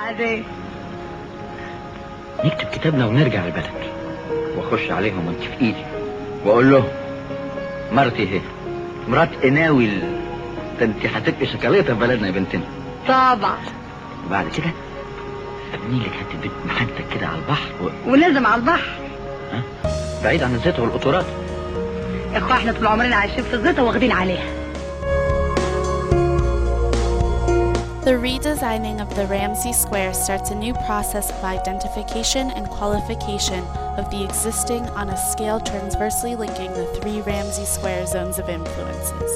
وبعدين نكتب كتابنا ونرجع البلد، واخش عليهم وانت في ايدي واقول لهم مرتي اهي، مرات قناوي ده انت هتبقي شوكولاته في بلدنا يا بنتنا. طبعا. وبعد كده ابني لك حته بيت محنتك كده على البحر ولازم على البحر. ها؟ بعيد عن الزيت والقطورات. يا اخو احنا طول عمرنا عايشين في الزيت واخدين عليها. The redesigning of the Ramses Square starts a new process of identification and qualification of the existing on a scale transversely linking the three Ramses Square zones of influences.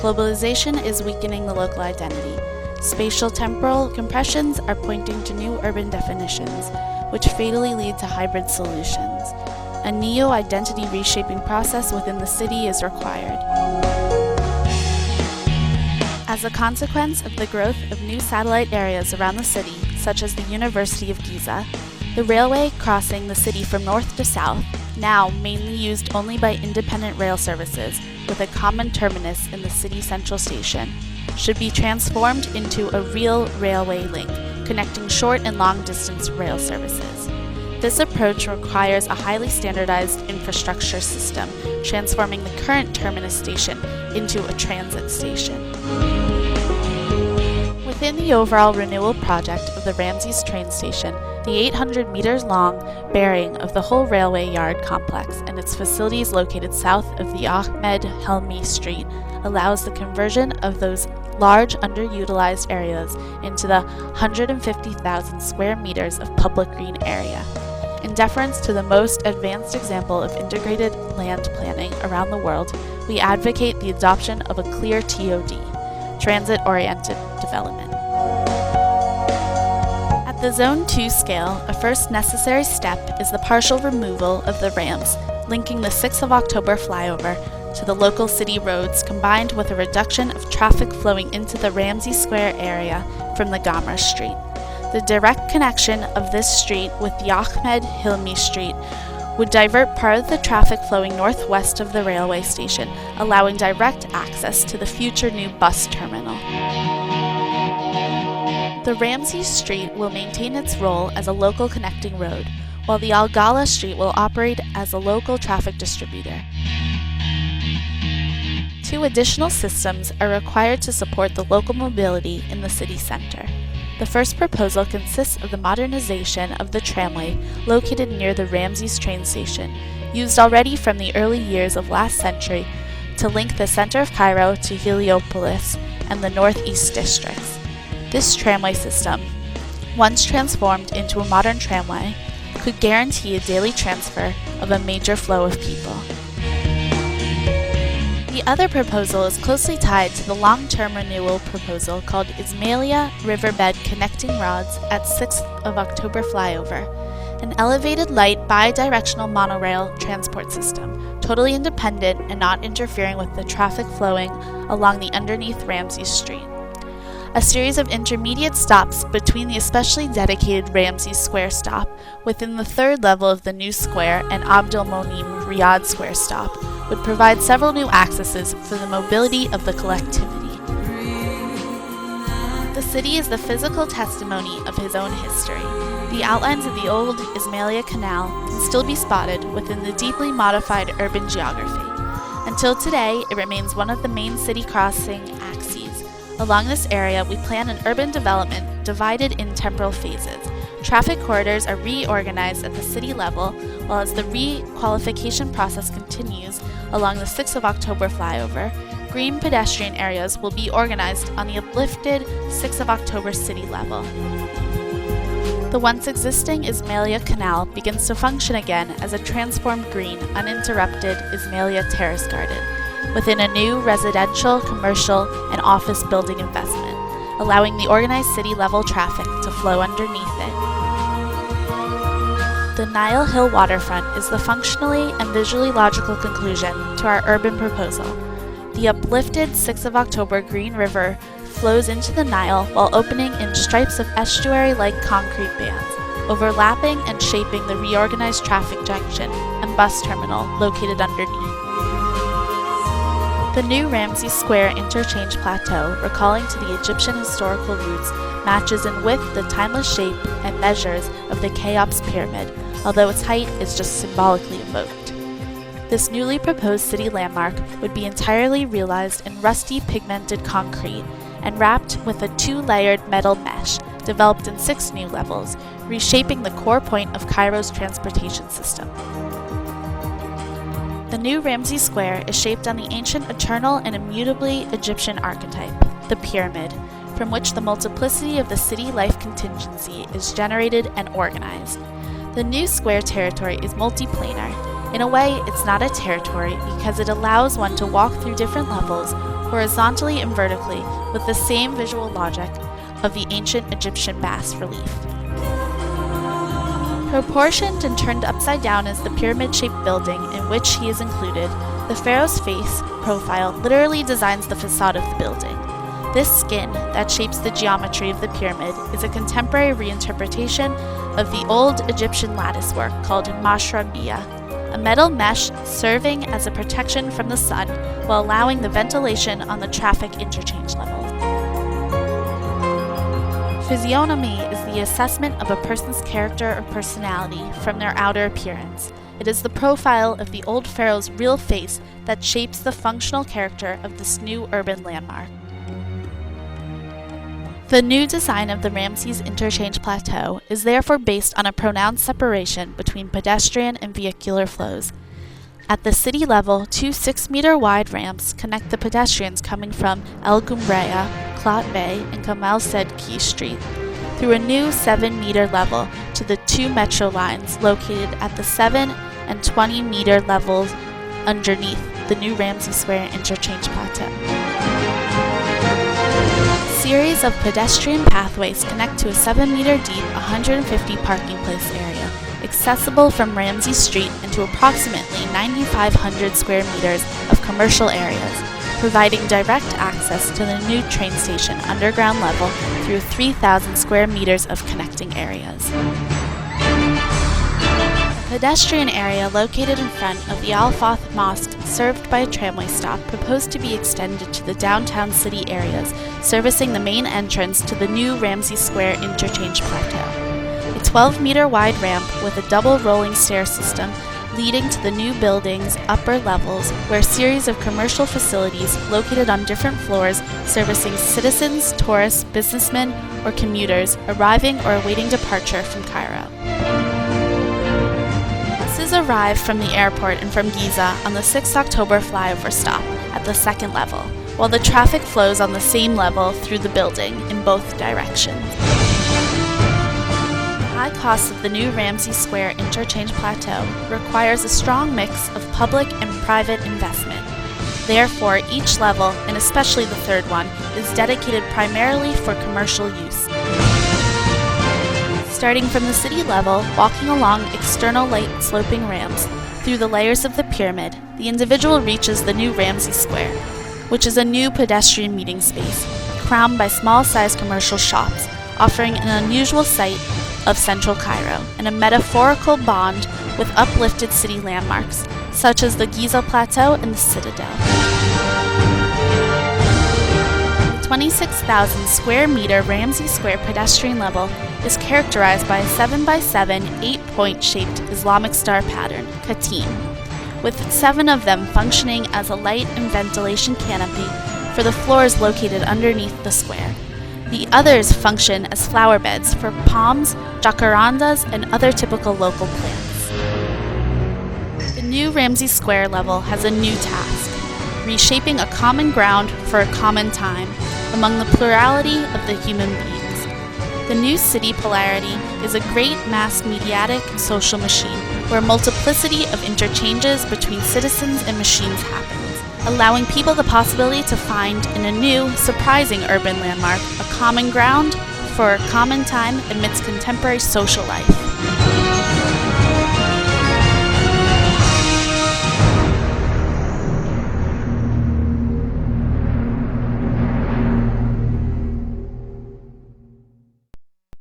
Globalization is weakening the local identity. Spatial temporal compressions are pointing to new urban definitions, which fatally lead to hybrid solutions. A neo-identity reshaping process within the city is required. As a consequence of the growth of new satellite areas around the city, such as the University of Giza, the railway crossing the city from north to south, now mainly used only by independent rail services with a common terminus in the city central station, should be transformed into a real railway link, connecting short and long distance rail services. This approach requires a highly standardized infrastructure system, transforming the current terminus station into a transit station. Within the overall renewal project of the Ramses train station, the 800 meters long bearing of the whole railway yard complex and its facilities located south of the Ahmed Helmi Street allows the conversion of those large underutilized areas into the 150,000 square meters of public green area. In deference to the most advanced example of integrated land planning around the world, we advocate the adoption of a clear TOD, transit-oriented development. At the Zone 2 scale, a first necessary step is the partial removal of the rams, linking the 6th of October flyover to the local city roads, combined with a reduction of traffic flowing into the Ramses Square area from the Gamra Street. The direct connection of this street with the Ahmed Hilmi Street would divert part of the traffic flowing northwest of the railway station, allowing direct access to the future new bus terminal. The Ramses Street will maintain its role as a local connecting road, while the Al Ghala Street will operate as a local traffic distributor. Two additional systems are required to support the local mobility in the city center. The first proposal consists of the modernization of the tramway located near the Ramses train station, used already from the early years of last century to link the center of Cairo to Heliopolis and the northeast districts. This tramway system, once transformed into a modern tramway, could guarantee a daily transfer of a major flow of people. The other proposal is closely tied to the long-term renewal proposal called Ismailia Riverbed Connecting Roads at 6th of October flyover, an elevated light bi-directional monorail transport system, totally independent and not interfering with the traffic flowing along the underneath Ramses Street. A series of intermediate stops between the especially dedicated Ramses Square stop within the third level of the new square and Abdul Monim Riyadh Square stop would provide several new accesses for the mobility of the collectivity. The city is the physical testimony of his own history. The outlines of the old Ismailia Canal can still be spotted within the deeply modified urban geography. Until today, it remains one of the main city crossing axes. Along this area, we plan an urban development divided in temporal phases. Traffic corridors are reorganized at the city level, while as the re-qualification process continues along the 6th of October flyover, green pedestrian areas will be organized on the uplifted 6th of October city level. The once existing Ismailia Canal begins to function again as a transformed green, uninterrupted Ismailia terrace garden, within a new residential, commercial, and office building investment, allowing the organized city-level traffic to flow underneath it. The Nile Hill waterfront is the functionally and visually logical conclusion to our urban proposal. The uplifted 6th of October Green River flows into the Nile while opening in stripes of estuary-like concrete bands, overlapping and shaping the reorganized traffic junction and bus terminal located underneath. The new Ramses Square Interchange Plateau, recalling to the Egyptian historical roots, matches in width the timeless shape and measures of the Cheops Pyramid, although its height is just symbolically evoked. This newly proposed city landmark would be entirely realized in rusty pigmented concrete and wrapped with a 2-layered metal mesh developed in 6 new levels, reshaping the core point of Cairo's transportation system. The new Ramses Square is shaped on the ancient eternal and immutably Egyptian archetype, the pyramid, from which the multiplicity of the city life contingency is generated and organized. The new square territory is multiplanar. In a way, it's not a territory because it allows one to walk through different levels, horizontally and vertically, with the same visual logic of the ancient Egyptian bas-relief. Proportioned and turned upside down is the pyramid-shaped building in which he is included. The pharaoh's face profile literally designs the facade of the building. This skin that shapes the geometry of the pyramid is a contemporary reinterpretation of the old Egyptian latticework called mashrabiyah, a metal mesh serving as a protection from the sun while allowing the ventilation on the traffic interchange level. Physiognomy is the assessment of a person's character or personality from their outer appearance. It is the profile of the old pharaoh's real face that shapes the functional character of this new urban landmark. The new design of the Ramses Interchange Plateau is therefore based on a pronounced separation between pedestrian and vehicular flows. At the city level, 2 6-meter-wide ramps connect the pedestrians coming from El Gumraya, Clot Bay, and Kamal Said Key Street through a new 7-meter level to the 2 metro lines located at the 7 and 20-meter levels underneath the new Ramses Square Interchange Plateau. A series of pedestrian pathways connect to a 7-meter deep, 150 parking place area, accessible from Ramses Street and to approximately 9,500 square meters of commercial areas, providing direct access to the new train station underground level through 3,000 square meters of connecting areas. A pedestrian area located in front of the Al-Fath Mosque, served by a tramway stop, proposed to be extended to the downtown city areas, servicing the main entrance to the new Ramses Square Interchange Plateau. A 12-meter wide ramp with a double rolling stair system leading to the new building's upper levels, where a series of commercial facilities located on different floors servicing citizens, tourists, businessmen, or commuters arriving or awaiting departure from Cairo. Buses arrive from the airport and from Giza on the 6 October flyover stop at the 2nd level, while the traffic flows on the same level through the building in both directions. The high cost of the new Ramses Square Interchange Plateau requires a strong mix of public and private investment. Therefore, each level, and especially the 3rd one, is dedicated primarily for commercial use. Starting from the city level, walking along external light sloping ramps through the layers of the pyramid, the individual reaches the new Ramses Square, which is a new pedestrian meeting space, crowned by small-sized commercial shops, offering an unusual sight of central Cairo and a metaphorical bond with uplifted city landmarks, such as the Giza Plateau and the Citadel. The 26,000 square meter Ramses Square pedestrian level is characterized by a 7x7 8-point shaped Islamic star pattern, khatim, with 7 of them functioning as a light and ventilation canopy for the floors located underneath the square. The others function as flower beds for palms, jacarandas, and other typical local plants. The new Ramses Square level has a new task, reshaping a common ground for a common time among the plurality of the human beings. The new city Polarity is a great mass mediatic social machine where a multiplicity of interchanges between citizens and machines happens, allowing people the possibility to find in a new, surprising urban landmark a common ground for a common time amidst contemporary social life.